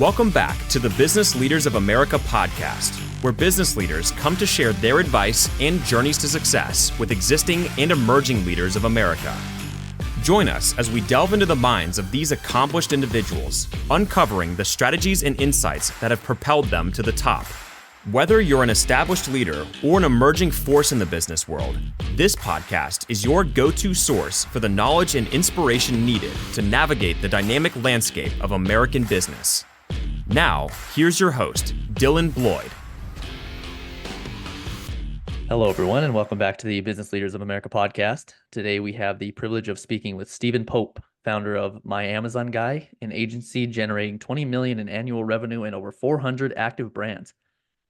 Welcome back to the Business Leaders of America podcast, where business leaders come to share their advice and journeys to success with existing and emerging leaders of America. Join us as we delve into the minds of these accomplished individuals, uncovering the strategies and insights that have propelled them to the top. Whether you're an established leader or an emerging force in the business world, this podcast is your go-to source for the knowledge and inspiration needed to navigate the dynamic landscape of American business. Now, here's your host, Dylan Bloyd. Hello, everyone, and welcome back to the Business Leaders of America podcast. Today, we have the privilege of speaking with Stephen Pope, founder of My Amazon Guy, an agency generating $20 million in annual revenue and over 400 active brands.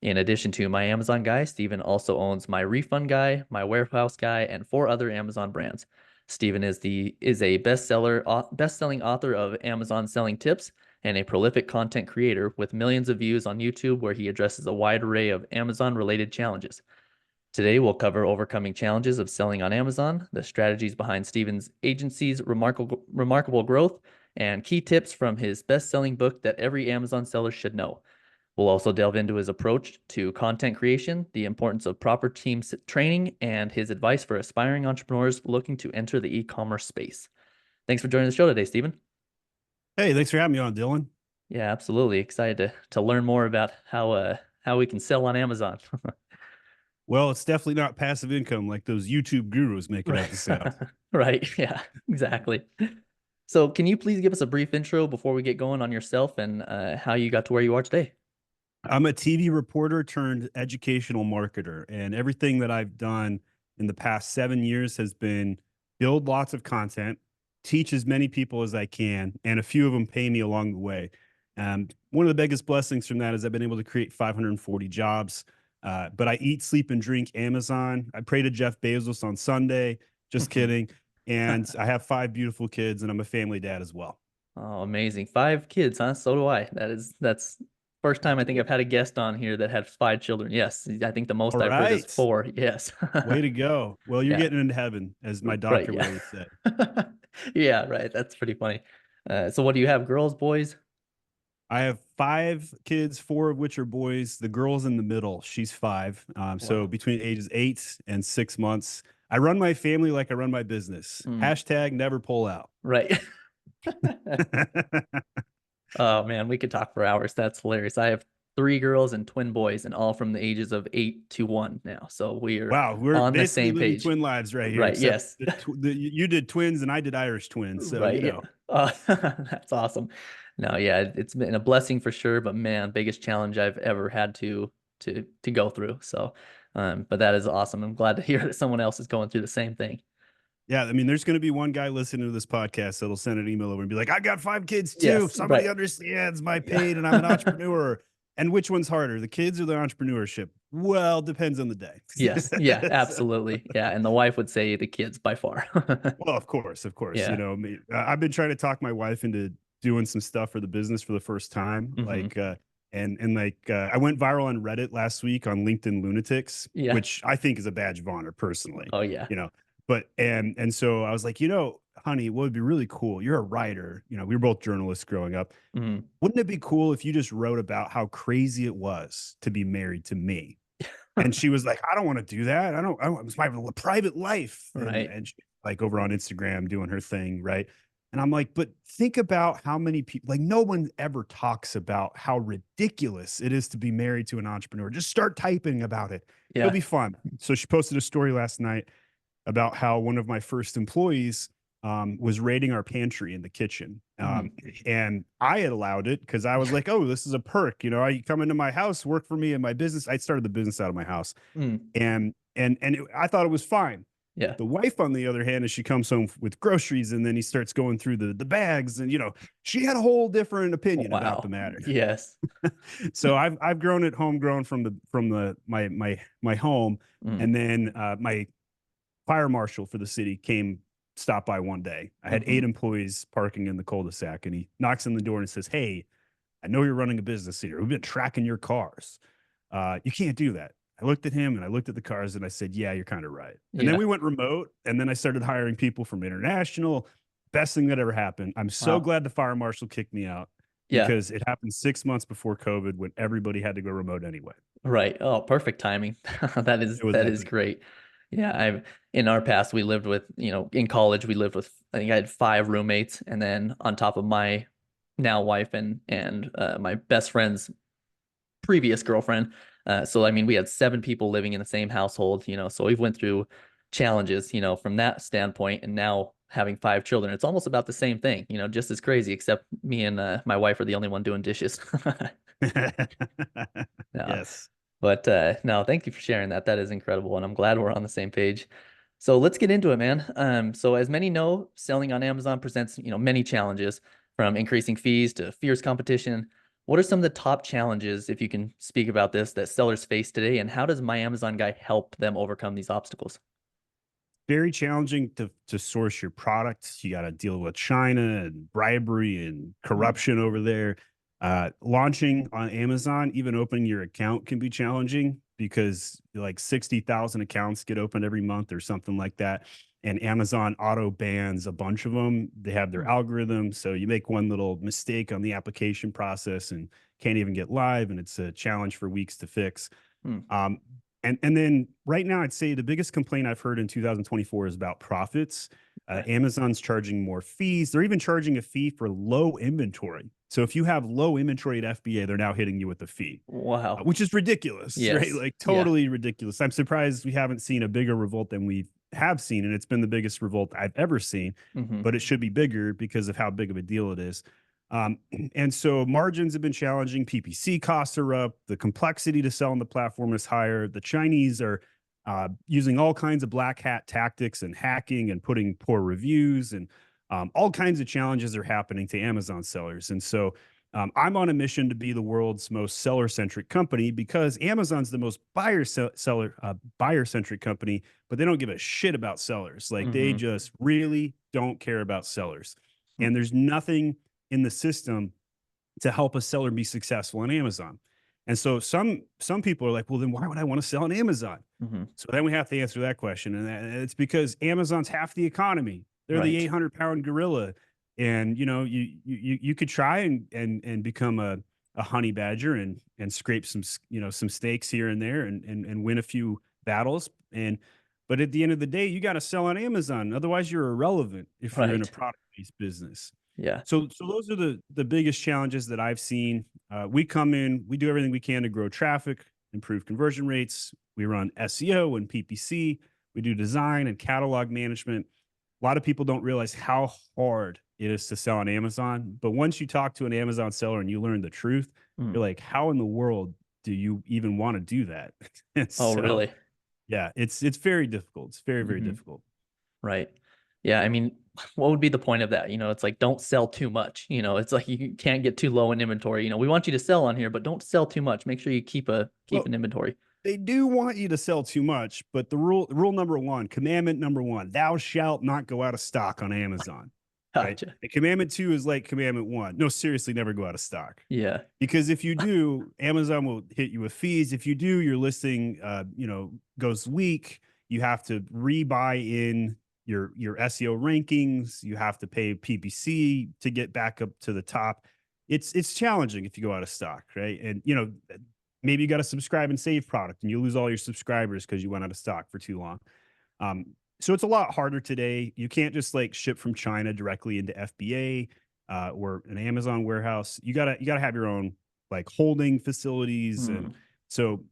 In addition to My Amazon Guy, Stephen also owns My Refund Guy, My Warehouse Guy, and 4 other Amazon brands. Stephen is a best-selling author of Amazon Selling Tips and a prolific content creator with millions of views on YouTube, where he addresses a wide array of Amazon-related challenges. Today, we'll cover overcoming challenges of selling on Amazon, the strategies behind Stephen's agency's remarkable growth, and key tips from his best-selling book that every Amazon seller should know. We'll also delve into his approach to content creation, the importance of proper team training, and his advice for aspiring entrepreneurs looking to enter the e-commerce space. Thanks for joining the show today, Stephen. Hey, thanks for having me on, Dylan. Yeah, absolutely. Excited to learn more about how we can sell on Amazon. Well, it's definitely not passive income like those YouTube gurus make it out to sound. Right. Yeah, exactly. So can you please give us a brief intro before we get going on yourself and how you got to where you are today? I'm a TV reporter turned educational marketer, and everything that I've done in the past 7 years has been build lots of content, teach as many people as I can, and a few of them pay me along the way. One of the biggest blessings from that is I've been able to create 540 jobs. But I eat, sleep, and drink Amazon. I pray to Jeff Bezos on Sunday. Just kidding. And I have 5 beautiful kids, and I'm a family dad as well. Oh, amazing. 5 kids, huh? So do I. That's first time I think I've had a guest on here that had 5 children. Yes, I think the most I've heard is 4. Yes. Way to go. Well, you're getting into heaven, as my doctor would always say. Yeah, right. That's pretty funny. So what do you have, girls, boys? I have 5 kids, 4 of which are boys. The girl's in the middle. She's 5. So between ages 8 and 6 months, I run my family like I run my business. Hashtag never pull out. Right. Oh, man, we could talk for hours. That's hilarious. I have 3 girls and twin boys, and all from the ages of 8 to 1 now. So we're on the same page. Twin lives right here. Right. Yes. You did twins and I did Irish twins. So, right. You know. That's awesome. No, yeah, it's been a blessing for sure, but man, biggest challenge I've ever had to go through. So, but that is awesome. I'm glad to hear that someone else is going through the same thing. Yeah, I mean, there's going to be one guy listening to this podcast that'll send an email over and be like, I got 5 kids too. Yes, somebody understands my pain and I'm an entrepreneur. And which one's harder, the kids or the entrepreneurship? Well, depends on the day. Yes. Yeah, absolutely. Yeah. And the wife would say the kids by far. Well, of course. Yeah. You know, I've been trying to talk my wife into doing some stuff for the business for the first time. I went viral on Reddit last week on LinkedIn Lunatics, which I think is a badge of honor personally. Oh yeah. You know, but, and so I was like, you know, honey, what would be really cool? You're a writer. You know, we were both journalists growing up. Wouldn't it be cool if you just wrote about how crazy it was to be married to me? And she was like, I don't want to do that. I don't, it's my private life. Right. And she, like over on Instagram doing her thing. Right. And I'm like, but think about how many people, like no one ever talks about how ridiculous it is to be married to an entrepreneur. Just start typing about it. Yeah. It'll be fun. So she posted a story last night about how one of my first employees was raiding our pantry in the kitchen. And I had allowed it because I was like, oh, this is a perk. You know, you come into my house, work for me in my business. I started the business out of my house. I thought it was fine. Yeah. The wife, on the other hand, as she comes home with groceries and then he starts going through the bags and, you know, she had a whole different opinion about the matter. Yes. So I've grown it homegrown from my home. And then my fire marshal for the city stopped by one day. I had 8 employees parking in the cul-de-sac, and he knocks on the door and says, hey, I know you're running a business here. We've been tracking your cars. You can't do that. I looked at him and I looked at the cars and I said, yeah, you're kind of right. And then we went remote, and then I started hiring people from international. Best thing that ever happened. I'm so glad the fire marshal kicked me out. Yeah. because it happened 6 months before COVID when everybody had to go remote anyway. Right. Oh, perfect timing. That is It was that is epic. great. Yeah, I've in our past we lived with, in college we lived with, I think I had 5 roommates, and then on top of my now wife and my best friend's previous girlfriend. So I mean we had 7 people living in the same household, so we've went through challenges, from that standpoint, and now having 5 children, it's almost about the same thing, just as crazy, except me and my wife are the only one doing dishes. No. Yes. But no, thank you for sharing that. That is incredible, and I'm glad we're on the same page. So let's get into it, man. So as many know, selling on Amazon presents, many challenges, from increasing fees to fierce competition. What are some of the top challenges, if you can speak about this, that sellers face today, and how does My Amazon Guy help them overcome these obstacles? Very challenging to source your products. You got to deal with China and bribery and Mm, corruption over there. Launching on Amazon, even opening your account can be challenging because like 60,000 accounts get opened every month or something like that. And Amazon auto bans a bunch of them. They have their mm, algorithm. So you make one little mistake on the application process and can't even get live. And it's a challenge for weeks to fix. mm. Um, and then right now, I'd say the biggest complaint I've heard in 2024 is about profits. Okay. Amazon's charging more fees. They're even charging a fee for low inventory. So if you have low inventory at FBA, they're now hitting you with a fee, Wow. which is ridiculous, right? Yes. Like Yeah. totally ridiculous. I'm surprised we haven't seen a bigger revolt than we have seen, and it's been the biggest revolt I've ever seen. Hmm. But it should be bigger because of how big of a deal it is. Um, and so margins have been challenging. PPC costs are up. The complexity to sell on the platform is higher. The Chinese are using all kinds of black hat tactics and hacking and putting poor reviews, and all kinds of challenges are happening to Amazon sellers. And so I'm on a mission to be the world's most seller centric company because Amazon's the most buyer centric company, but they don't give a shit about sellers. Like they Hmm. just really don't care about sellers. And there's nothing in the system to help a seller be successful on Amazon. And so some people are like, well, then why would I want to sell on Amazon? Hmm. So then we have to answer that question, and it's because Amazon's half the economy. They're the Right. 800-pound gorilla, and you could try and become a honey badger and scrape some stakes here and there and win a few battles. But at the end of the day, you got to sell on Amazon. Otherwise, you're irrelevant if you're in a Right. product based business. Yeah. So those are the biggest challenges that I've seen. We come in, we do everything we can to grow traffic, improve conversion rates. We run SEO and PPC. We do design and catalog management. A lot of people don't realize how hard it is to sell on Amazon. But once you talk to an Amazon seller and you learn the truth, Mm. you're like, how in the world do you even want to do that? And Oh, so, really? yeah, it's very difficult. It's very, very Hmm. difficult. Right. Yeah. I mean, what would be the point of that? It's like, don't sell too much. It's like you can't get too low in inventory. We want you to sell on here, but don't sell too much. Make sure you keep Well, an inventory. they do want you to sell too much, but the rule number one, commandment number one, thou shalt not go out of stock on Amazon. Right. Gotcha. And commandment two is like commandment one. No, seriously, never go out of stock. Yeah. Because if you do, Amazon will hit you with fees. If you do, your listing goes weak. You have to rebuy in your SEO rankings. You have to pay PPC to get back up to the top. It's challenging if you go out of stock, right? And maybe you got a subscribe and save product and you lose all your subscribers because you went out of stock for too long. Um, so it's a lot harder today. You can't just like ship from China directly into FBA or an Amazon warehouse. You gotta have your own like holding facilities, and Hmm. so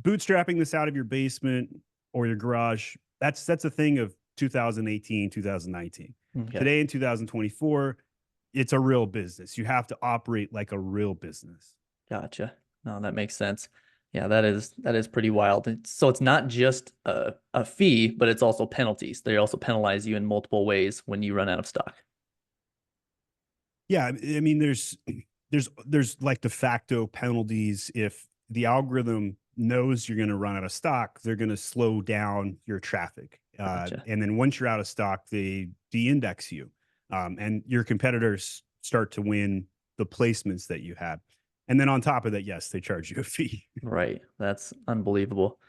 bootstrapping this out of your basement or your garage. That's a thing of 2018, 2019. Okay. Today in 2024, it's a real business. You have to operate like a real business. Gotcha. No, that makes sense. Yeah, that is pretty wild. So it's not just a fee, but it's also penalties. They also penalize you in multiple ways when you run out of stock. Yeah, I mean, there's like de facto penalties if the algorithm knows you're going to run out of stock. They're going to slow down your traffic, Gotcha. and then once you're out of stock, they de-index you, and your competitors start to win the placements that you have. And then on top of that, yes, they charge you a fee. Right. That's unbelievable.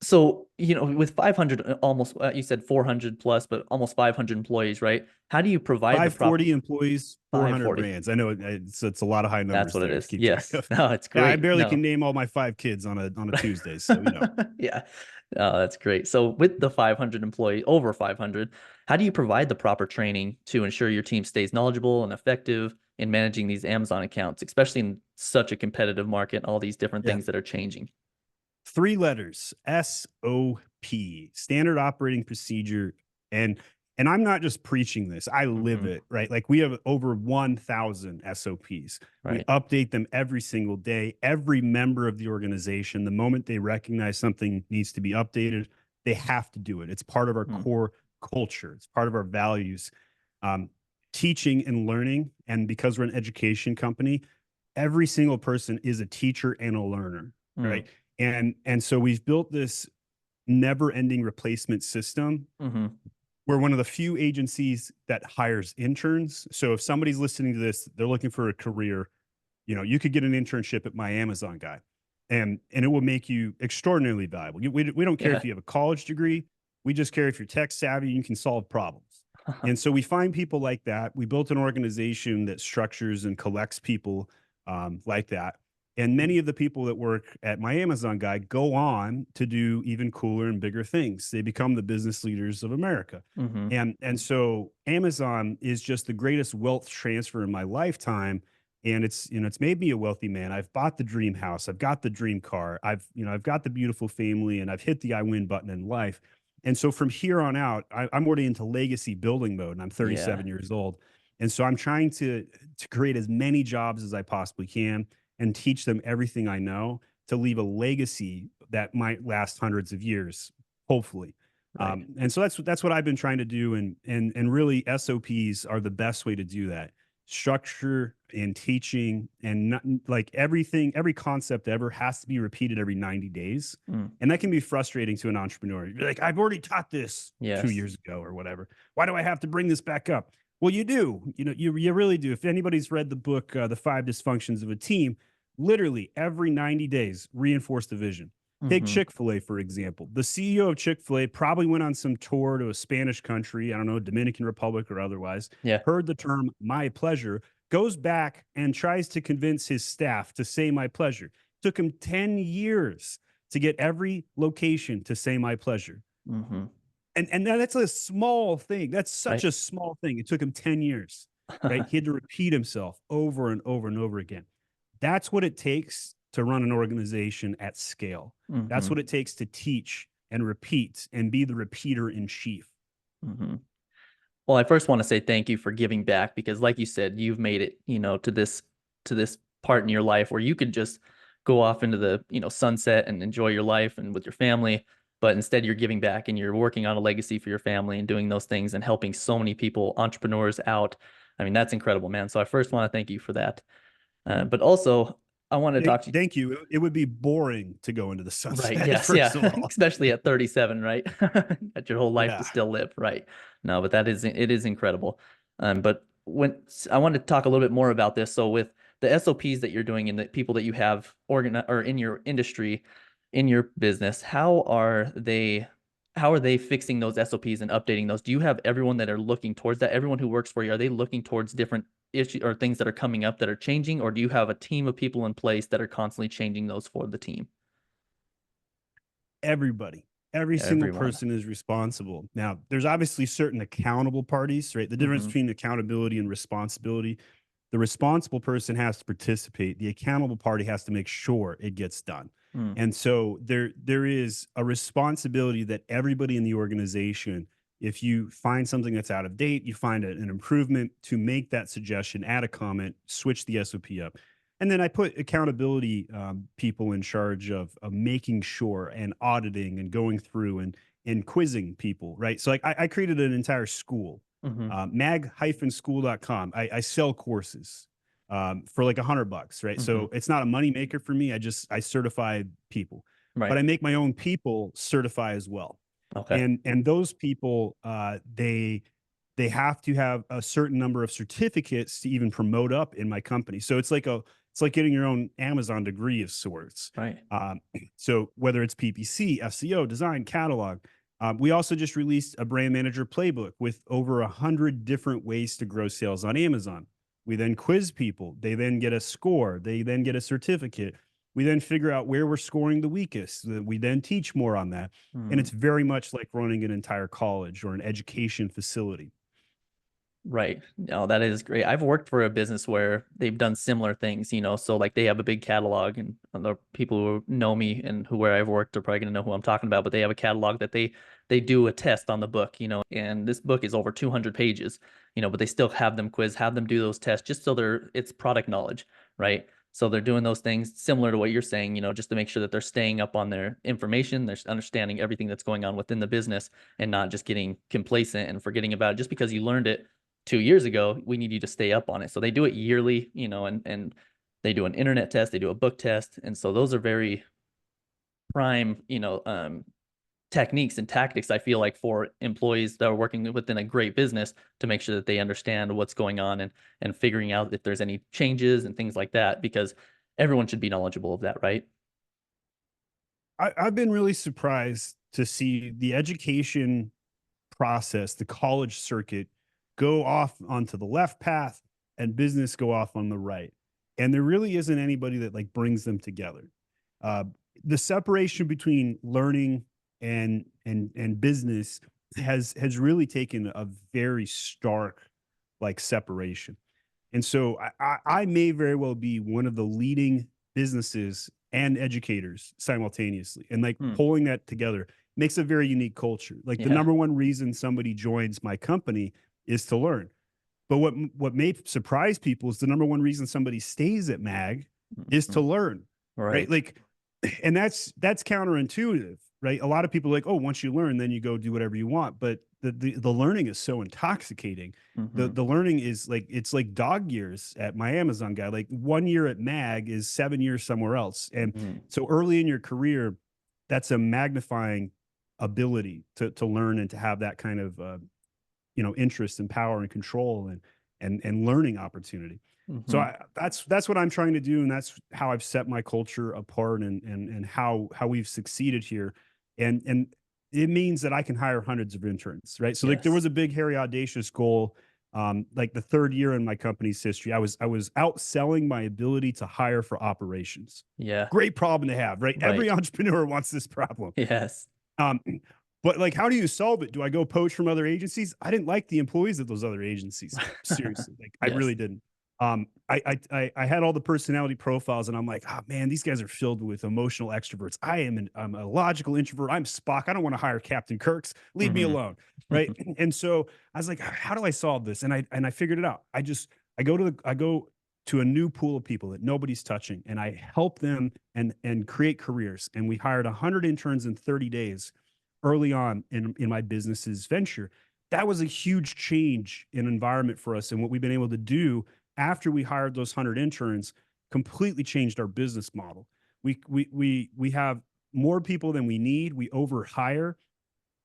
So, with 500, almost, you said 400 plus, but almost 500 employees, right? How do you provide the proper 540 employees, 400 540? brands. I know it's a lot of high That's numbers what it there to is. keep track Yes. of. No, it's Yeah, I great. barely can No. name all my 5 kids on a Tuesday, so Yeah. Oh, that's great. So with the 500 employee, over 500, how do you provide the proper training to ensure your team stays knowledgeable and effective in managing these Amazon accounts, especially in such a competitive market, all these different yeah. things that are changing? 3 letters, SOP, standard operating procedure. And I'm not just preaching this, I live Hmm. it, right? Like we have over 1,000 SOPs. We Right. update them every single day. Every member of the organization, the moment they recognize something needs to be updated, they have to do it. It's part of our Mm, core culture. It's part of our values. Um, Teaching and learning, and because we're an education company, every single person is a teacher and a learner, mm, right? And so we've built this never ending replacement system. hmm. We're one of the few agencies that hires interns. So if somebody's listening to this, they're looking for a career, you could get an internship at my Amazon guy, and it will make you extraordinarily valuable. We don't care Yeah. if you have a college degree. We just care if you're tech savvy, you can solve problems. And so we find people like that. We built an organization that structures and collects people like that. And many of the people that work at my Amazon guy go on to do even cooler and bigger things. They become the business leaders of America. Hmm. And so Amazon is just the greatest wealth transfer in my lifetime, and it's made me a wealthy man. I've bought the dream house, I've got the dream car, I've got the beautiful family, and I've hit the I win button in life. And so from here on out, I'm already into legacy building mode, and I'm Yeah. 37 years old. And so I'm trying to create as many jobs as I possibly can and teach them everything I know to leave a legacy that might last hundreds of years, hopefully. Right. And so that's what I've been trying to do, and really SOPs are the best way to do that. Structure and teaching, and not, like every concept ever has to be repeated every 90 days, Mm, and that can be frustrating to an entrepreneur. You're like, I've already taught this two yes. years ago or whatever. Why do I have to bring this back up? Well, you do. You really do. If anybody's read the book, The Five Dysfunctions of a Team, literally every 90 days, reinforce the vision. Take Hmm. Chick-fil-A, for example. The CEO of Chick-fil-A probably went on some tour to a Spanish country, I don't know, Dominican Republic or otherwise, Yeah. heard the term my pleasure, goes back and tries to convince his staff to say my pleasure. Took him 10 years to get every location to say my pleasure. Hmm. And that's a small thing. That's such Right. a small thing. It took him 10 years, right? He had to repeat himself over and over and over again. That's what it takes to run an organization at scale. That's Hmm. what it takes to teach and repeat and be the repeater in chief. Hmm. Well, I first want to say thank you for giving back because, like you said, you've made it, to this part in your life where you could just go off into the, sunset and enjoy your life and with your family. But instead, you're giving back and you're working on a legacy for your family and doing those things and helping so many people, entrepreneurs out. I mean, that's incredible, man. So I first want to thank you for that. But also, I wanted to talk to you. Thank you. It would be boring to go into the Right. sunset, Yes. first of Yeah. all. Especially at 37, right? Got your whole life to Yeah. still live. Right. No, but it is incredible. But I wanted to talk a little bit more about this. So with the SOPs that you're doing and the people that you have or in your industry, in your business, how are they fixing those SOPs and updating those? Do you have everyone that are looking towards that? Everyone who works for you, are they looking towards different issues or things that are coming up that are changing, or do you have a team of people in place that are constantly changing those for the team? Everybody, every single Everyone. person is responsible. Now, there's obviously certain accountable parties, right? The difference Mhm. between accountability and responsibility, the responsible person has to participate. The accountable party has to make sure it gets done. Mm. And so there is a responsibility that everybody in the organization, if you find something that's out of date, you find an improvement, to make that suggestion, add a comment, switch the SOP up. And then I put accountability people in charge of making sure and auditing and going through and quizzing people, right? So like I created an entire school, Mhm. mag-school.com. I sell courses for like $100, right? Mhm. So it's not a money maker for me. I certify people, but Right. I make my own people certify as well. Okay. And those people, they have to have a certain number of certificates to even promote up in my company. So it's like It's like getting your own Amazon degree of sorts. Right. So whether it's PPC, SEO, design, catalog, we also just released a brand manager playbook with over 100 different ways to grow sales on Amazon. We then quiz people. They then get a score. They then get a certificate. We then figure out where we're scoring the weakest. We then teach more on that. And Mm. it's very much like running an entire college or an education facility. Right. No, that is great. I've worked for a business where they've done similar things, so like they have a big catalog, and the people who know me and where I've worked are probably going to know who I'm talking about, but they have a catalog that they do a test on the book, and this book is over 200 pages, but they still have them have them do those tests just so it's product knowledge, right? So they're doing those things similar to what you're saying, just to make sure that they're staying up on their information, they're understanding everything that's going on within the business and not just getting complacent and forgetting about it just because you learned it 2 years ago. We need you to stay up on it. So they do it yearly, and they do an internet test, they do a book test. And so those are very prime, techniques and tactics, I feel like, for employees that are working within a great business to make sure that they understand what's going on and figuring out if there's any changes and things like that, because everyone should be knowledgeable of that, right? I've been really surprised to see the education process, the college circuit, go off onto the left path and business go off on the right. And there really isn't anybody that like brings them together. Uh, the separation between learning and business has really taken a very stark like separation. And so I may very well be one of the leading businesses and educators simultaneously. And like Hmm. pulling that together makes a very unique culture. Like the Yeah. number one reason somebody joins my company is to learn. But what may surprise people is the number one reason somebody stays at MAG is to Mhm. learn, right? Right. Like, and that's counterintuitive, right? A lot of people are like, oh, once you learn, then you go do whatever you want. But the learning is so intoxicating. Mhm. The learning is like it's like dog years at my Amazon guy. Like 1 year at MAG is 7 years somewhere else. And Mhm. so early in your career, that's a magnifying ability to learn and to have that kind of interest and power and control and learning opportunity. So Mhm. that's what I'm trying to do, and that's how I've set my culture apart, and how we've succeeded here, and it means that I can hire hundreds of interns, right? So like there Yes. was a big, hairy, audacious goal. Like the third year in my company's history, I was outselling my ability to hire for operations. Yeah. Great problem to have, right? Right. Every entrepreneur wants this problem. Yes. Um, but like, how do you solve it? Do I go poach from other agencies? I didn't like the employees of those other agencies. Seriously, like I Yes. really didn't. I had all the personality profiles, and I'm like, oh man, these guys are filled with emotional extroverts. I'm a logical introvert. I'm Spock. I don't want to hire Captain Kirk's. Leave me Mhm. alone, right? And so I was like, how do I solve this? And I figured it out. I go to a new pool of people that nobody's touching, and I help them and create careers. And we hired 100 interns in 30 days early on in my business's venture. That was a huge change in environment for us. And what we've been able to do after we hired those 100 interns completely changed our business model. We have more people than we need. We overhire.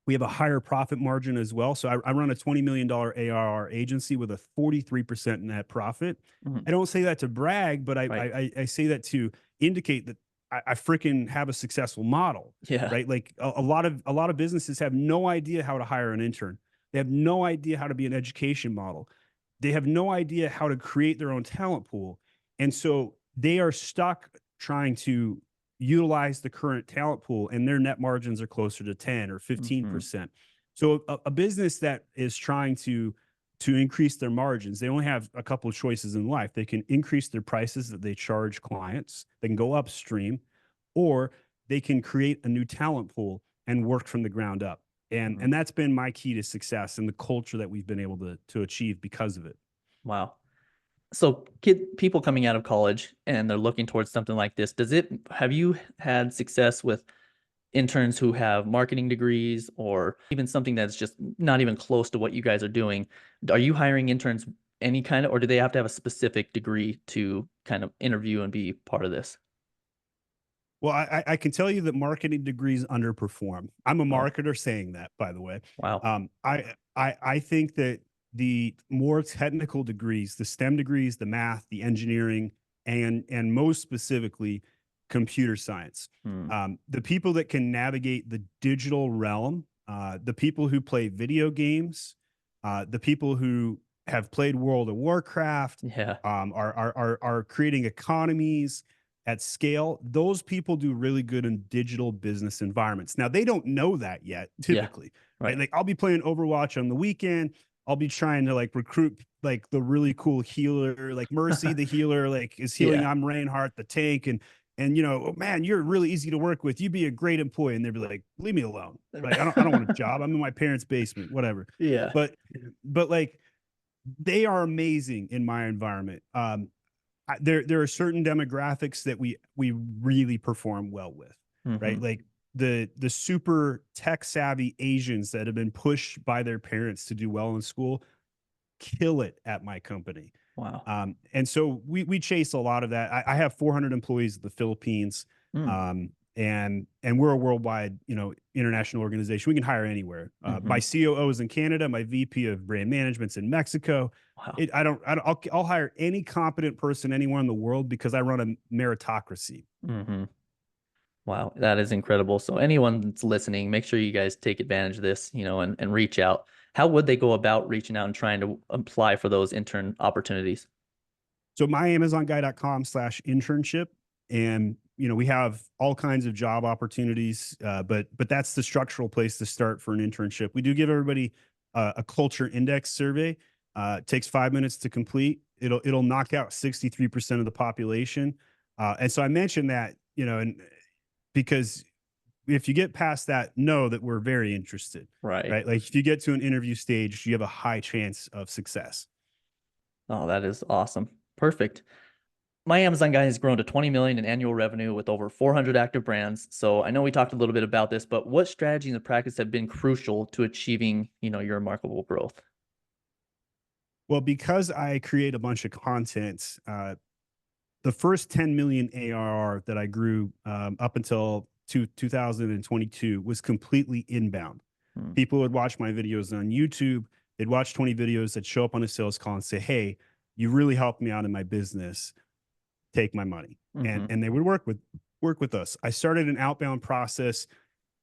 We have a higher profit margin as well. So I run a $20 million ARR agency with a 43% net profit. Mhm. I don't say that to brag, but Right. I say that to indicate that I freaking have a successful model, Yeah. right? Like a lot of businesses have no idea how to hire an intern. They have no idea how to be an education model. They have no idea how to create their own talent pool. And so they are stuck trying to utilize the current talent pool, and their net margins are closer to 10 or Mhm. 15%. So a business that is trying to increase their margins, they only have a couple of choices in life. They can increase their prices that they charge clients, they can go upstream, or they can create a new talent pool and work from the ground up. And Mhm. that's been my key to success and the culture that we've been able to achieve because of it. Wow. So people coming out of college and they're looking towards something like this, have you had success with interns who have marketing degrees or even something that's just not even close to what you guys are doing? Are you hiring interns any kind of, or do they have to have a specific degree to kind of interview and be part of this? Well, I can tell you that marketing degrees underperform. I'm a Oh, marketer saying that, by the way. wow. I think that the more technical degrees, the STEM degrees, the math, the engineering, and most specifically computer science. The people that can navigate the digital realm, the people who play video games, the people who have played World of Warcraft, Yeah. are creating economies at scale. Those people do really good in digital business environments. Now they don't know that yet, Yeah. typically. Right. Like I'll be playing Overwatch on the weekend. I'll be trying to like recruit like the really cool healer, like Mercy the healer, like is healing. Yeah. I'm Reinhardt the tank, and you know, oh, man, you're really easy to work with. You'd be a great employee. And they'd be like, leave me alone. Like I don't want a job. I'm in my parents' basement, whatever. Yeah. But like they are amazing in my environment. There are certain demographics that we really perform well with, right? Like the super tech savvy Asians that have been pushed by their parents to do well in school kill it at my company. Wow. And so we chase a lot of that. I have 400 employees in the Philippines, and we're a worldwide, you know, international organization. We can hire anywhere. My COO is in Canada. My VP of brand management's in Mexico. Wow. I'll hire any competent person anywhere in the world because I run a meritocracy. Wow, that is incredible. So anyone that's listening, make sure you guys take advantage of this, you know, and reach out. How would they go about reaching out and trying to apply for those intern opportunities? So myamazonguy.com/internship. And, you know, we have all kinds of job opportunities, but that's the structural place to start for an internship. We do give everybody a culture index survey. It takes 5 minutes to complete. It'll knock out 63% of the population. And so I mentioned that, you know, and because if you get past that, know that we're very interested, Right. right? Like if you get to an interview stage, you have a high chance of success. Oh, that is awesome. Perfect. My Amazon guy has grown to 20 million in annual revenue with over 400 active brands. So I know we talked a little bit about this, but what strategies and practice have been crucial to achieving, you know, your remarkable growth? Well, because I create a bunch of content, the first 10 million ARR that I grew up until 2022 was completely inbound. People would watch my videos on YouTube. They'd watch 20 videos that show up on a sales call and say, hey, you really helped me out in my business. Take my money. And they would work with us. I started an outbound process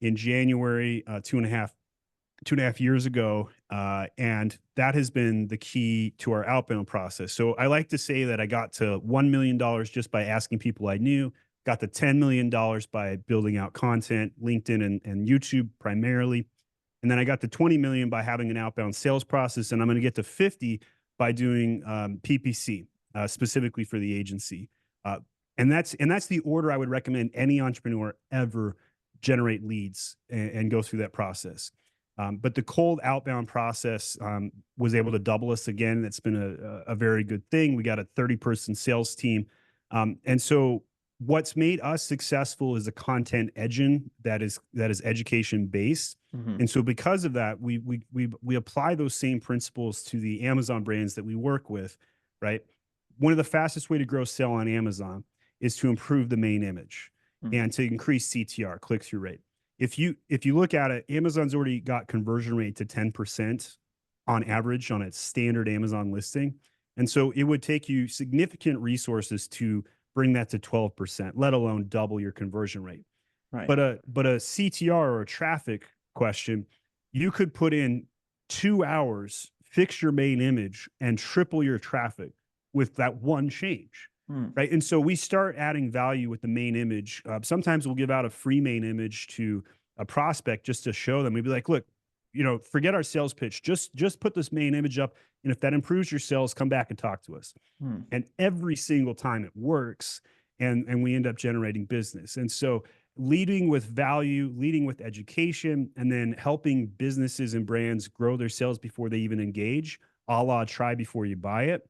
in January, 2.5 years ago. And that has been the key to our outbound process. So I like to say that I got to $1 million just by asking people I knew, got to $10 million by building out content, LinkedIn and YouTube primarily. And then I got to 20 million by having an outbound sales process. And I'm going to get to 50 by doing PPC, specifically for the agency. And that's the order I would recommend any entrepreneur ever generate leads and go through that process. But the cold outbound process was able to double us again. That's been a very good thing. We got a 30-person sales team. And so what's made us successful is a content engine that is education based. And so because of that, we apply those same principles to the Amazon brands that we work with, right? One of the fastest way to grow sale on Amazon is to improve the main image and to increase CTR, click-through rate. If you look at it, Amazon's already got conversion rate to 10% on average on its standard Amazon listing. And so it would take you significant resources to bring that to 12%, let alone double your conversion rate. Right. But a CTR or a traffic question, you could put in 2 hours, fix your main image, and triple your traffic with that one change. Right. And so we start adding value with the main image. Sometimes we'll give out a free main image to a prospect just to show them. We'd be like, look, you know, forget our sales pitch. Just put this main image up. And if that improves your sales, come back and talk to us. And every single time it works, and we end up generating business. And so leading with value, leading with education, and then helping businesses and brands grow their sales before they even engage, a la try before you buy it.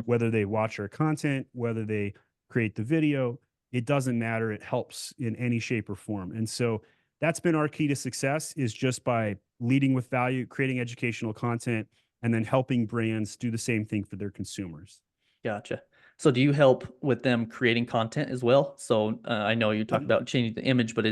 Whether they watch our content, whether they create the video, it doesn't matter. It helps in any shape or form. And so that's been our key to success, is just by leading with value, creating educational content, and then helping brands do the same thing for their consumers. Gotcha. So do you help with them creating content as well? So I know you talked about changing the image, but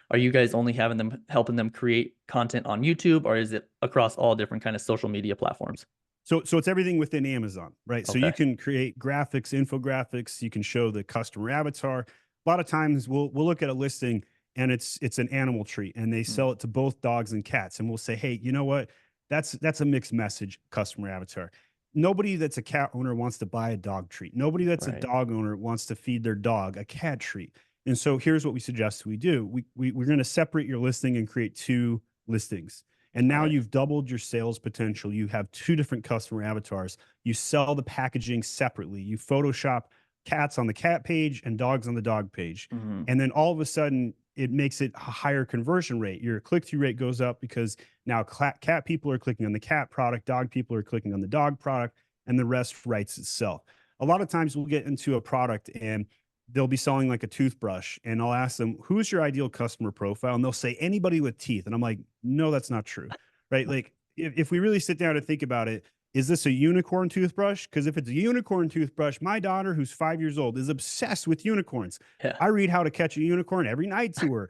are you guys only helping them create content on YouTube, or is it across all different kind of social media platforms? So it's everything within Amazon, right? So you Okay. can create graphics, infographics, you can show the customer avatar. A lot of times we'll look at a listing and it's an animal treat and they Mm, sell it to both dogs and cats. And we'll say, hey, you know what? That's a mixed message customer avatar. Nobody that's a cat owner wants to buy a dog treat. Nobody that's a right. dog owner wants to feed their dog a cat treat. And so here's what we suggest we do. We're going to separate your listing and create two listings. And now Right. you've doubled your sales potential. You have two different customer avatars. You sell the packaging separately. You Photoshop cats on the cat page and dogs on the dog page. Mhm. And then all of a sudden, it makes it a higher conversion rate. Your click through rate goes up because now cat people are clicking on the cat product, dog people are clicking on the dog product, and the rest writes itself. A lot of times we'll get into a product and they'll be selling like a toothbrush and I'll ask them, who's your ideal customer profile? And they'll say anybody with teeth. And I'm like, no, that's not true. Right. Like if we really sit down and think about it, is this a unicorn toothbrush? Because if it's a unicorn toothbrush, my daughter, who's 5 years old, is obsessed with unicorns. Yeah. I read How to Catch a Unicorn every night to her.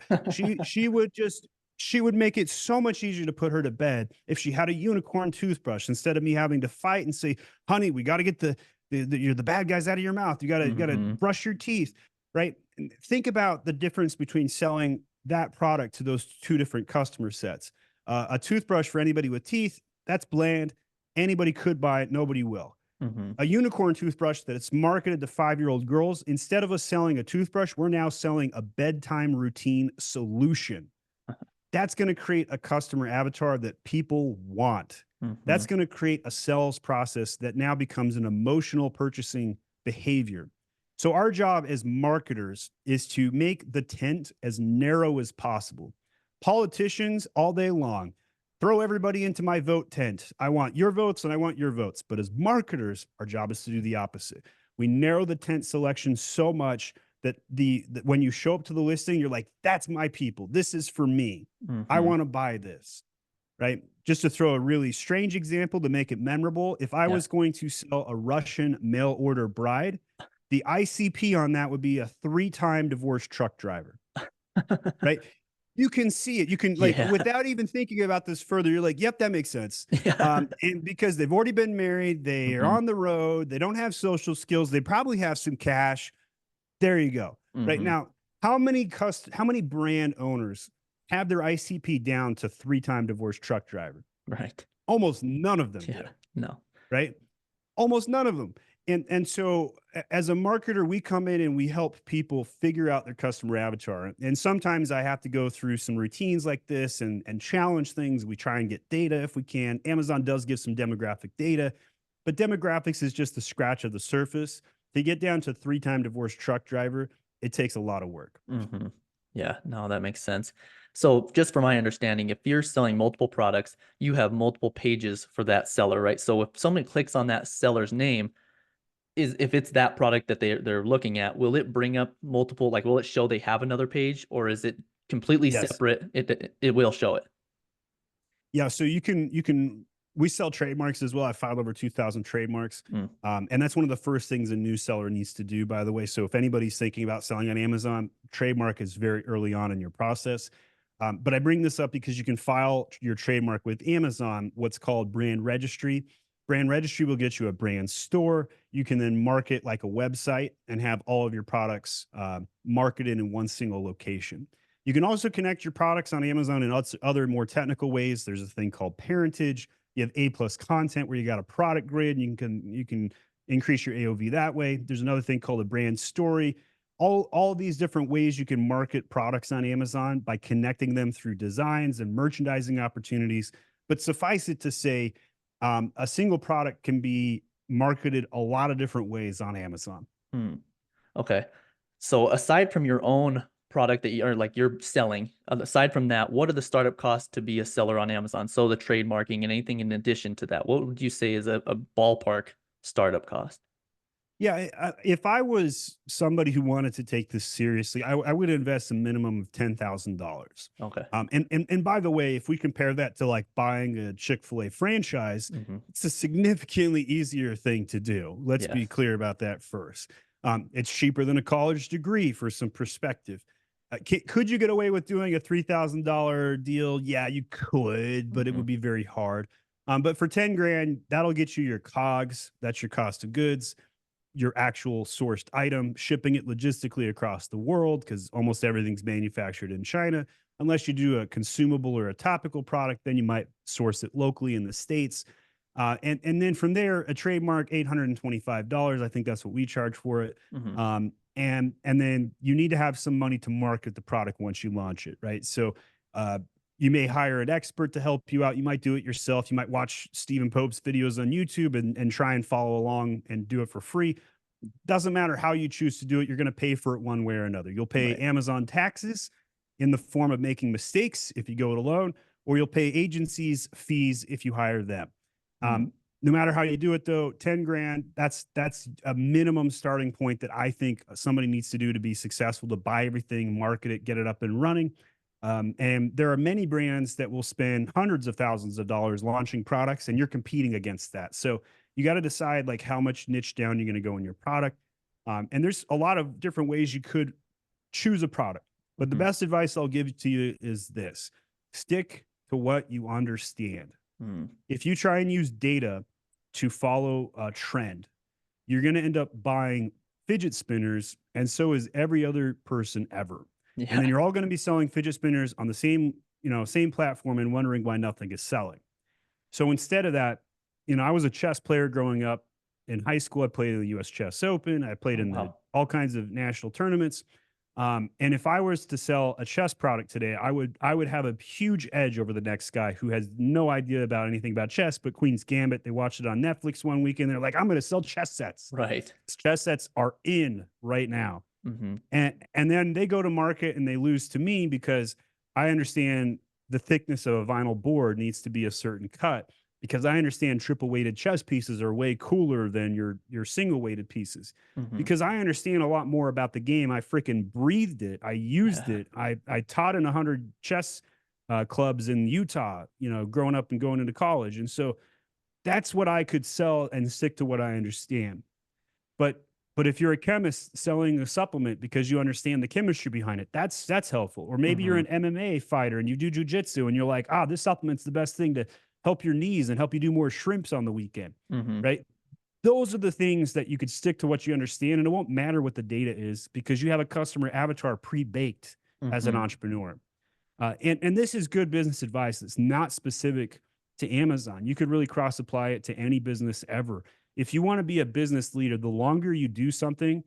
She would make it so much easier to put her to bed if she had a unicorn toothbrush instead of me having to fight and say, honey, we got to get you're the bad guys out of your mouth. You gotta Mhm. brush your teeth, right? And think about the difference between selling that product to those two different customer sets. A toothbrush for anybody with teeth, that's bland. Anybody could buy it, nobody will. Mhm. A unicorn toothbrush that it's marketed to 5-year-old girls, instead of us selling a toothbrush, we're now selling a bedtime routine solution. That's going to create a customer avatar that people want. That's Mhm. going to create a sales process that now becomes an emotional purchasing behavior. So, our job as marketers is to make the tent as narrow as possible. Politicians, all day long, throw everybody into my vote tent. I want your votes and I want your votes. But as marketers, our job is to do the opposite. We narrow the tent selection so much that when you show up to the listing, you're like, that's my people. This is for me. I Mhm. want to buy this, right? Just to throw a really strange example to make it memorable, if I Yeah. was going to sell a Russian mail order bride, the ICP on that would be a 3-time divorced truck driver, right? You can see it. You can, like, Yeah. without even thinking about this further, you're like, yep, that makes sense. Yeah. And because they've already been married, they are Mhm. on the road, they don't have social skills, they probably have some cash. There you go. Right Mhm. now, how many brand owners have their ICP down to 3-time divorced truck driver? Right. Almost none of them do, Yeah. No. right? Almost none of them. And so as a marketer, we come in and we help people figure out their customer avatar. And sometimes I have to go through some routines like this and challenge things. We try and get data if we can. Amazon does give some demographic data, but demographics is just the scratch of the surface. To get down to 3-time divorced truck driver, it takes a lot of work. Mhm. Yeah, no, that makes sense. So just for my understanding, if you're selling multiple products, you have multiple pages for that seller, right? So if someone clicks on that seller's name, is if it's that product that they're looking at, will it bring up multiple, like, will it show they have another page, or is it completely Yes. separate? It will show it. Yeah, so you can we sell trademarks as well. I filed over 2,000 trademarks. Mm, And that's one of the first things a new seller needs to do, by the way. So if anybody's thinking about selling on Amazon, trademark is very early on in your process. But I bring this up because you can file your trademark with Amazon, what's called brand registry. Brand registry will get you a brand store. You can then market like a website and have all of your products marketed in one single location. You can also connect your products on Amazon in other more technical ways. There's a thing called parentage. You have A+ content where you got a product grid. And you can increase your AOV that way. There's another thing called a brand story. All these different ways you can market products on Amazon by connecting them through designs and merchandising opportunities. But suffice it to say, a single product can be marketed a lot of different ways on Amazon. mm. Okay. So aside from your own product that you are like you're selling, aside from that, what are the startup costs to be a seller on Amazon? So the trademarking and anything in addition to that, what would you say is a ballpark startup cost? Yeah, if I was somebody who wanted to take this seriously, I would invest a minimum of $10,000. Okay. And by the way, if we compare that to like buying a Chick-fil-A franchise, Hmm. it's a significantly easier thing to do. Let's be Yes. clear about that first. It's cheaper than a college degree for some perspective. Could you get away with doing a $3,000 deal? Yeah, you could, but it Hmm. would be very hard. But for 10 grand, that'll get you your COGS. That's your cost of goods, your actual sourced item, shipping it logistically across the world because almost everything's manufactured in China. Unless you do a consumable or a topical product, then you might source it locally in the States. And then from there, a trademark, $825. I think that's what we charge for it. Hmm. And then you need to have some money to market the product once you launch it, right? So you may hire an expert to help you out. You might do it yourself. You might watch Stephen Pope's videos on YouTube and try and follow along and do it for free. Doesn't matter how you choose to do it, you're going to pay for it one way or another. You'll pay Right. Amazon taxes in the form of making mistakes if you go it alone, or you'll pay agencies fees if you hire them. Mhm. No matter how you do it, though, 10 grand, that's a minimum starting point that I think somebody needs to do to be successful, to buy everything, market it, get it up and running. And there are many brands that will spend hundreds of thousands of dollars launching products, and you're competing against that. So you got to decide like how much niche down you're going to go in your product. And there's a lot of different ways you could choose a product. But the Mhm. best advice I'll give to you is this: stick to what you understand. Mm. If you try and use data to follow a trend, you're going to end up buying fidget spinners, and so is every other person ever. And Yeah. then you're all going to be selling fidget spinners on the same, same platform and wondering why nothing is selling. So instead of that, I was a chess player growing up. In high school, I played in the US Chess Open. I played Oh, in the wow. all kinds of national tournaments. And if I was to sell a chess product today, I would have a huge edge over the next guy who has no idea about anything about chess, but Queen's Gambit, they watched it on Netflix one weekend. They're like, I'm going to sell chess sets. Right. Chess sets are in right now. Mhm. And then they go to market and they lose to me because I understand the thickness of a vinyl board needs to be a certain cut, because I understand triple weighted chess pieces are way cooler than your single weighted pieces, Mhm. because I understand a lot more about the game. I freaking breathed it. I used Yeah. it. I taught in 100 chess clubs in Utah, growing up and going into college. And so that's what I could sell and stick to what I understand. But but if you're a chemist selling a supplement because you understand the chemistry behind it, that's helpful. Or maybe you're Mhm. an MMA fighter and you do jujitsu and you're like, this supplement's the best thing to help your knees and help you do more shrimps on the weekend, Mhm. right? Those are the things that you could stick to what you understand, and it won't matter what the data is because you have a customer avatar pre-baked as an Mhm. entrepreneur. And this is good business advice that's not specific to Amazon. You could really cross apply it to any business ever. If you want to be a business leader, the longer you do something,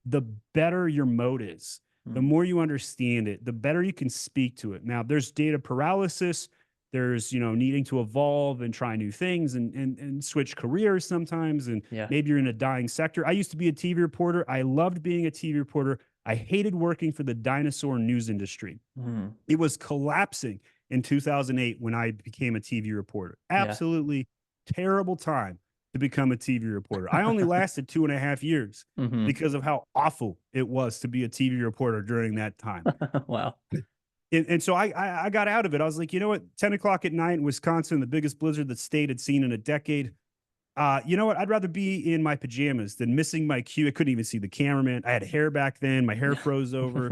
the better your mode is. The Mm. more you understand it, the better you can speak to it. Now, there's data paralysis. There's, needing to evolve and try new things and switch careers sometimes. And Yeah. maybe you're in a dying sector. I used to be a TV reporter. I loved being a TV reporter. I hated working for the dinosaur news industry. Mhm. It was collapsing in 2008 when I became a TV reporter. Yeah. Absolutely terrible time to become a TV reporter. I only lasted 2.5 years Mhm. because of how awful it was to be a TV reporter during that time. Wow. And so I got out of it. I was like, you know what? 10 o'clock at night in Wisconsin, the biggest blizzard the state had seen in a decade. You know what? I'd rather be in my pajamas than missing my cue. I couldn't even see the cameraman. I had hair back then. My hair Yeah. froze over.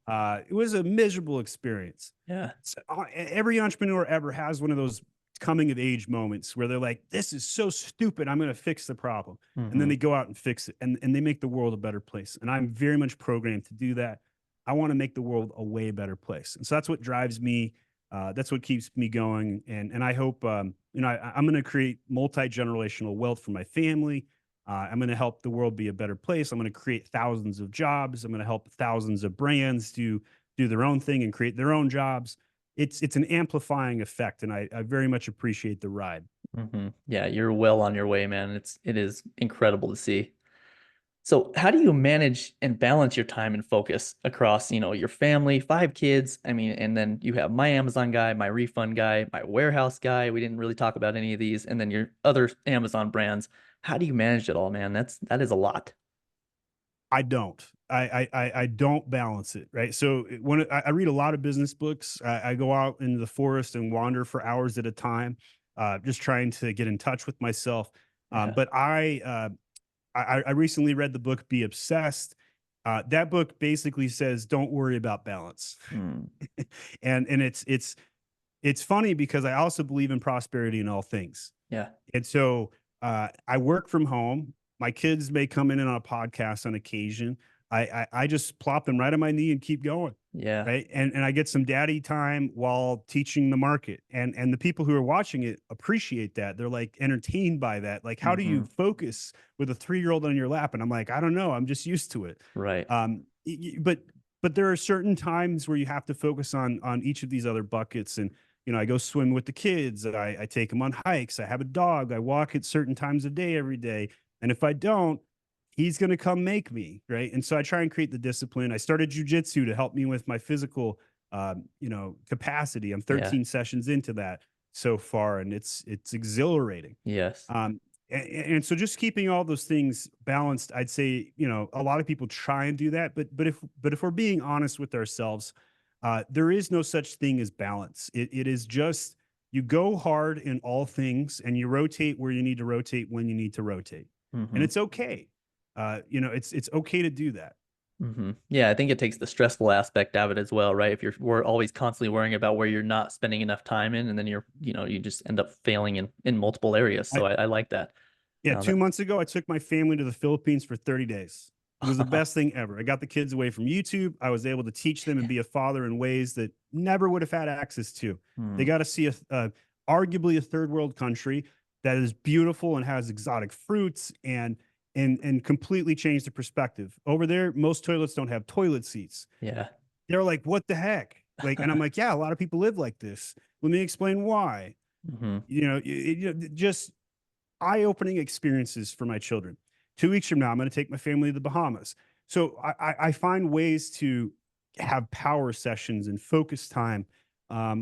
It was a miserable experience. Yeah. So, every entrepreneur ever has one of those coming of age moments where they're like, this is so stupid. I'm going to fix the problem. And then they Mhm. go out and fix it, and they make the world a better place. And I'm very much programmed to do that. I want to make the world a way better place. And so that's what drives me. That's what keeps me going. And I hope, I'm going to create multi-generational wealth for my family. I'm going to help the world be a better place. I'm going to create thousands of jobs. I'm going to help thousands of brands do their own thing and create their own jobs. It's an amplifying effect, and I very much appreciate the ride. Mhm. Yeah, you're well on your way, man. It is incredible to see. So, how do you manage and balance your time and focus across, your family, 5 kids? I mean, and then you have my Amazon guy, my refund guy, my warehouse guy. We didn't really talk about any of these, and then your other Amazon brands. How do you manage it all, man? That is a lot. I don't. I don't balance it, right? So when I read a lot of business books, I go out into the forest and wander for hours at a time, just trying to get in touch with myself. Yeah. But I recently read the book Be Obsessed. That book basically says don't worry about balance, Mm. and it's it's funny because I also believe in prosperity in all things. Yeah. And so I work from home. My kids may come in on a podcast on occasion. I just plop them right on my knee and keep going. Yeah. Right. And I get some daddy time while teaching the market. And the people who are watching it appreciate that. They're like entertained by that. Like, how do you Mhm. focus with a 3-year-old on your lap? And I'm like, I don't know. I'm just used to it. Right. But there are certain times where you have to focus on each of these other buckets. And I go swim with the kids. I take them on hikes. I have a dog. I walk at certain times of day every day. And if I don't, he's going to come make me, right? And so I try and create the discipline. I started jujitsu to help me with my physical, capacity. I'm Yeah. 13 sessions into that so far, and it's exhilarating. Yes. And so just keeping all those things balanced, I'd say, a lot of people try and do that, but if we're being honest with ourselves, there is no such thing as balance. It is just you go hard in all things and you rotate where you need to rotate when you need to rotate, and Mhm. it's okay. It's okay to do that. Yeah, I think it takes the stressful aspect of it as well, right? If we're always constantly worrying about where you're not spending enough time in, and then you just end up failing in multiple areas. I So I like that. Yeah, That 2 months ago, I took my family to the Philippines for 30 days. It was the best thing ever. I got the kids away from YouTube. I was able to teach them and be a father in ways that never would have had access to. They Hmm. got to see arguably a third world country that is beautiful and has exotic fruits and completely changed the perspective. Over there, most toilets don't have toilet seats. Yeah. They're like, "What the heck?" Like, and I'm like, "Yeah, a lot of people live like this. Let me explain why." Hmm. Just eye-opening experiences for my children. 2 weeks from now, I'm going to take my family to the Bahamas. So I find ways to have power sessions and focus time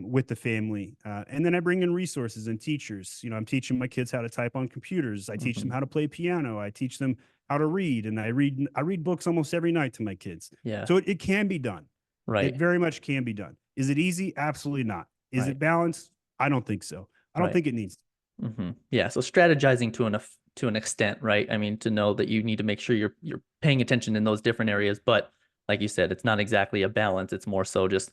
with the family, and then I bring in resources and teachers. I'm teaching my kids how to type on computers. I teach them Hmm. how to play piano. I teach them how to read, and I read books almost every night to my kids. Yeah. So it can be done. It Right. very much can be done. Is it easy? Absolutely not. Is Right. it balanced? I don't think so. I don't Right. think it needs. Yeah. So strategizing to an extent, right? I mean, to know that you need to make sure you're paying attention in those different areas, but like you said, it's not exactly a balance. It's more so just,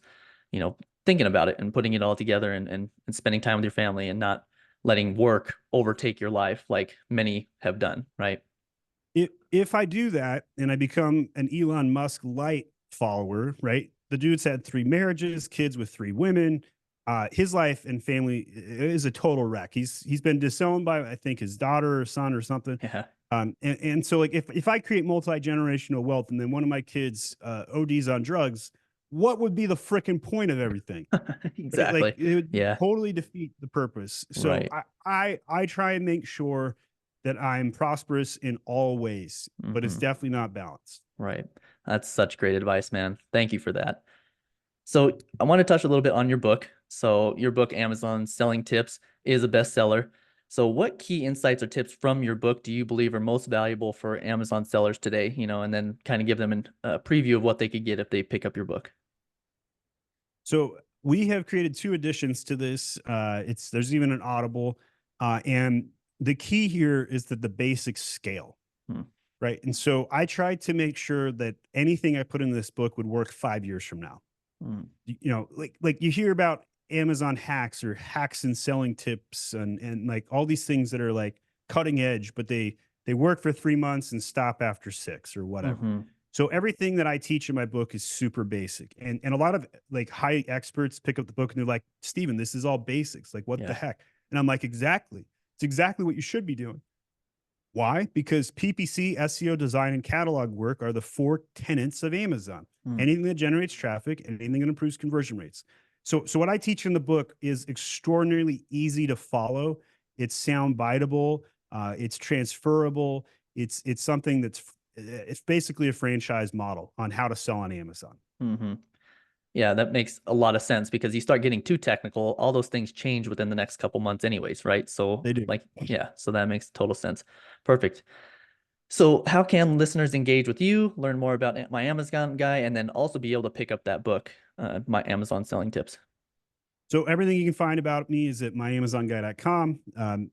you know, thinking about it and putting it all together and spending time with your family and not letting work overtake your life like many have done, right? If I do that and I become an Elon Musk light follower, right? The dude's had 3 marriages, kids with 3 women. His life and family is a total wreck. He's been disowned by, I think, his daughter or son or something. Yeah. And so like if I create multi-generational wealth and then one of my kids ODs on drugs, what would be the freaking point of everything? Like Exactly. it would Yeah. totally defeat the purpose. So Right. I try and make sure that I'm prosperous in all ways, but it's Hmm. definitely not balanced. Right. That's such great advice, man. Thank you for that. So I want to touch a little bit on your book. So your book, Amazon Selling Tips, is a bestseller. So what key insights or tips from your book do you believe are most valuable for Amazon sellers today? And then kind of give them a preview of what they could get if they pick up your book. So we have created 2 additions to this. There's even an Audible, and the key here is that the basics scale, Hmm. right? And so I tried to make sure that anything I put in this book would work 5 years from now. Hmm. Like you hear about Amazon hacks or hacks and selling tips and like all these things that are like cutting edge, but they work for 3 months and stop after 6 or whatever. Hmm. So everything that I teach in my book is super basic. And a lot of like high experts pick up the book and they're like, Steven, this is all basics. Like, what the Yeah. heck? And I'm like, exactly. It's exactly what you should be doing. Why? Because PPC, SEO, design, and catalog work are the 4 tenets of Amazon. Hmm. Anything that generates traffic, anything that improves conversion rates. So what I teach in the book is extraordinarily easy to follow. It's sound biteable. It's transferable. It's something it's basically a franchise model on how to sell on Amazon. Hmm. Yeah, that makes a lot of sense because you start getting too technical, all those things change within the next couple months anyways, right? So They do. like, yeah, so that makes total sense. Perfect. So how can listeners engage with you, learn more about my Amazon guy, and then also be able to pick up that book, my Amazon selling tips? So everything you can find about me is at myamazonguy.com.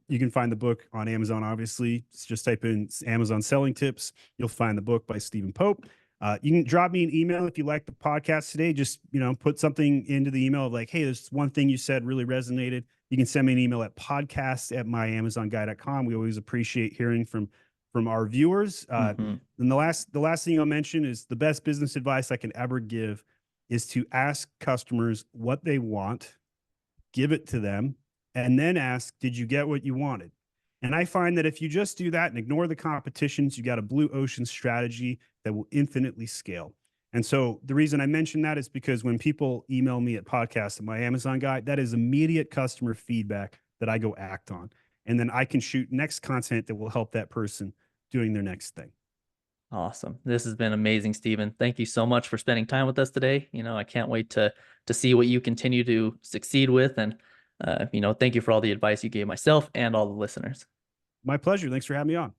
You can find the book on Amazon, obviously. Just type in Amazon selling tips. You'll find the book by Stephen Pope. You can drop me an email if you like the podcast today. Just, put something into the email of like, hey, there's one thing you said really resonated. You can send me an email at podcast@myamazonguy.com. We always appreciate hearing from our viewers. And the last thing I'll mention is the best business advice I can ever give is to ask customers what they want, give it to them, and then ask, did you get what you wanted? And I find that if you just do that and ignore the competitions, you got a blue ocean strategy that will infinitely scale. And so the reason I mention that is because when people email me at podcast@myamazonguy, that is immediate customer feedback that I go act on. And then I can shoot next content that will help that person doing their next thing. Awesome. This has been amazing, Stephen. Thank you so much for spending time with us today. I can't wait to see what you continue to succeed with. And, thank you for all the advice you gave myself and all the listeners. My pleasure. Thanks for having me on.